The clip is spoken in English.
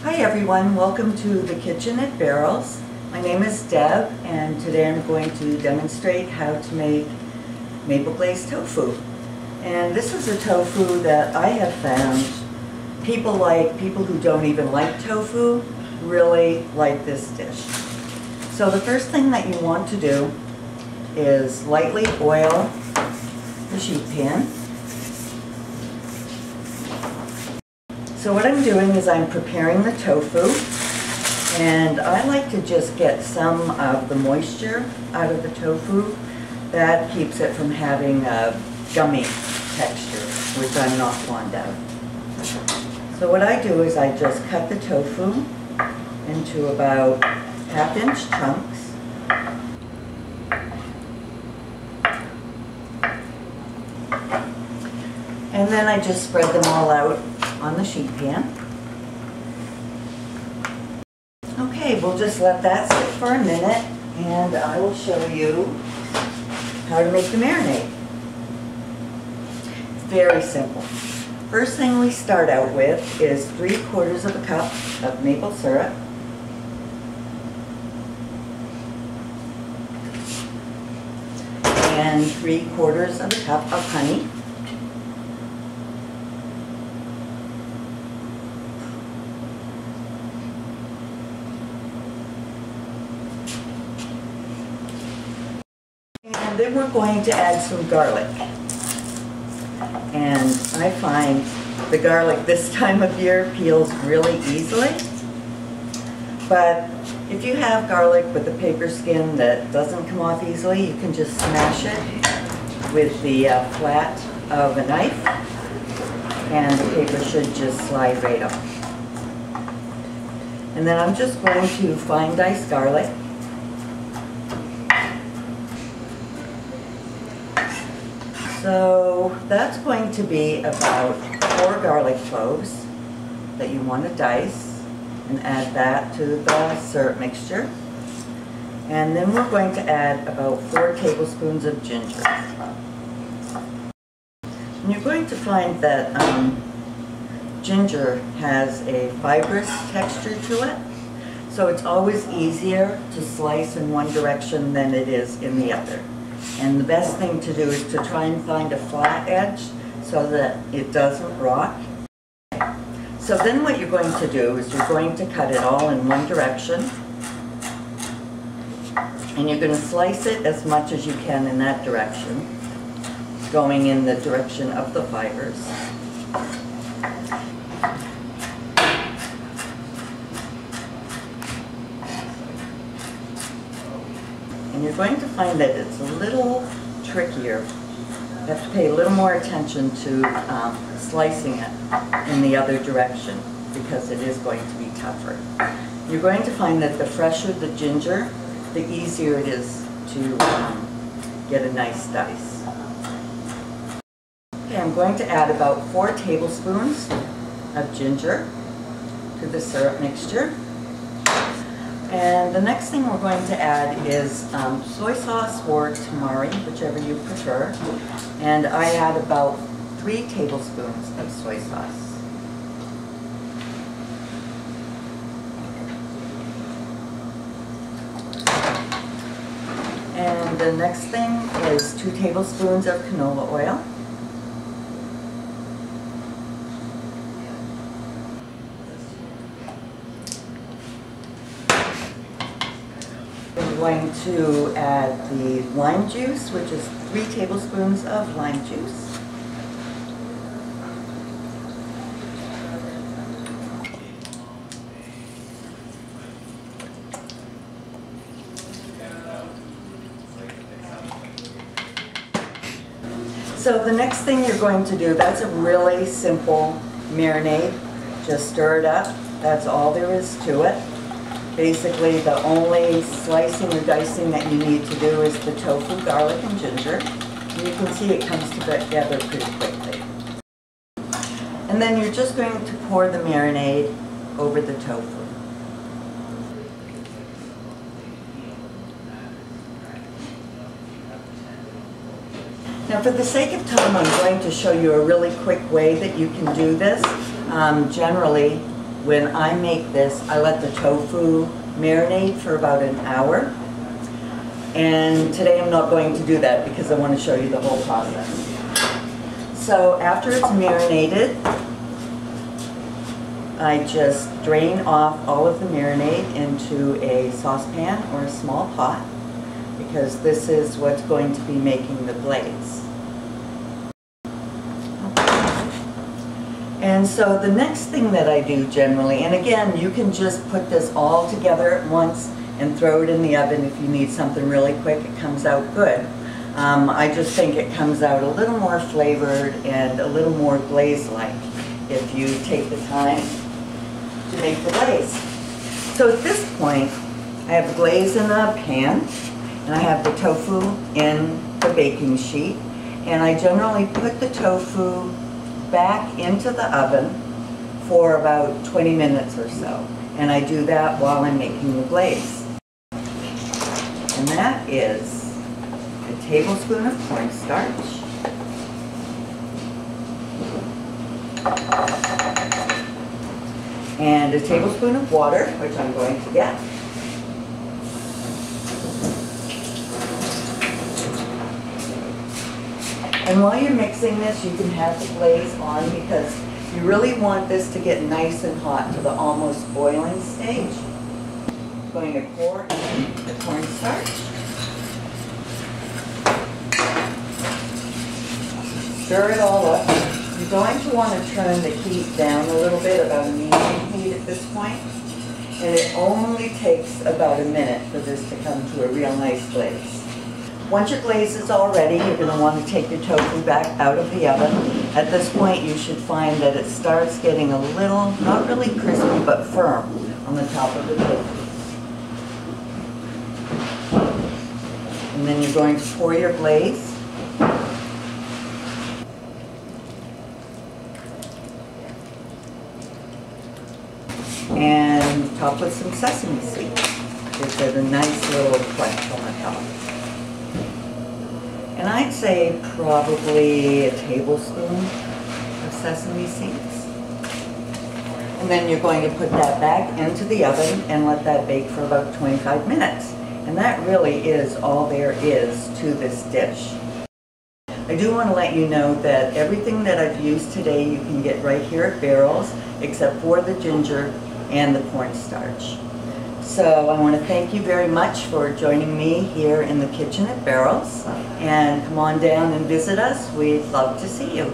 Hi everyone, welcome to the Kitchen at Barrels. My name is Deb and today I'm going to demonstrate how to make maple glazed tofu. And this is a tofu that I have found people who don't even like tofu really like this dish. So the first thing that you want to do is lightly oil the sheet pan. So what I'm doing is I'm preparing the tofu, and I like to just get some of the moisture out of the tofu. That keeps it from having a gummy texture, which I'm not fond of. So what I do is I just cut the tofu into about 1/2-inch chunks. And then I just spread them all out on the sheet pan. Okay, we'll just let that sit for a minute and I will show you how to make the marinade. Very simple. First thing we start out with is 3/4 of a cup of maple syrup. And 3/4 of a cup of honey. And then we're going to add some garlic. And I find the garlic this time of year peels really easily. But if you have garlic with a paper skin that doesn't come off easily, you can just smash it with the flat of a knife and the paper should just slide right off. And then I'm just going to fine dice garlic. So that's going to be about 4 garlic cloves that you want to dice and add that to the syrup mixture. And then we're going to add about 4 tablespoons of ginger. And you're going to find that ginger has a fibrous texture to it, so it's always easier to slice in one direction than it is in the other. And the best thing to do is to try and find a flat edge so that it doesn't rock. So then what you're going to do is you're going to cut it all in one direction. And you're going to slice it as much as you can in that direction, going in the direction of the fibers. And you're going to find that it's a little trickier. You have to pay a little more attention to slicing it in the other direction because it is going to be tougher. You're going to find that the fresher the ginger, the easier it is to get a nice dice. Okay, I'm going to add about 4 tablespoons of ginger to the syrup mixture. And the next thing we're going to add is soy sauce or tamari, whichever you prefer. And I add about 3 tablespoons of soy sauce. And the next thing is 2 tablespoons of canola oil. We're going to add the lime juice, which is 3 tablespoons of lime juice. So the next thing you're going to do, that's a really simple marinade. Just stir it up. That's all there is to it. Basically, the only slicing or dicing that you need to do is the tofu, garlic, and ginger. And you can see it comes together pretty quickly. And then you're just going to pour the marinade over the tofu. Now, for the sake of time, I'm going to show you a really quick way that you can do this. Generally, when I make this, I let the tofu marinate for about an hour. And today I'm not going to do that because I want to show you the whole process. So after it's marinated, I just drain off all of the marinade into a saucepan or a small pot, because this is what's going to be making the glaze. And so the next thing that I do generally, and again, you can just put this all together at once and throw it in the oven if you need something really quick. It comes out good. I just think it comes out a little more flavored and a little more glaze-like if you take the time to make the glaze. So at this point, I have the glaze in a pan, and I have the tofu in the baking sheet, and I generally put the tofu back into the oven for about 20 minutes or so, and I do that while I'm making the glaze. And that is a tablespoon of cornstarch, and a tablespoon of water, which I'm going to get. And while you're mixing this, you can have the glaze on, because you really want this to get nice and hot to the almost boiling stage. I'm going to pour in the cornstarch. Stir it all up. You're going to want to turn the heat down a little bit, about a medium heat at this point. And it only takes about a minute for this to come to a real nice glaze. Once your glaze is all ready, you're going to want to take your tofu back out of the oven. At this point, you should find that it starts getting a little, not really crispy, but firm on the top of the tofu. And then you're going to pour your glaze. And top with some sesame seeds. Gives it a nice little crunch on the top. And I'd say probably a tablespoon of sesame seeds. And then you're going to put that back into the oven and let that bake for about 25 minutes. And that really is all there is to this dish. I do want to let you know that everything that I've used today you can get right here at Barrels, except for the ginger and the cornstarch. So I want to thank you very much for joining me here in the kitchen at Barrels, and come on down and visit us. We'd love to see you.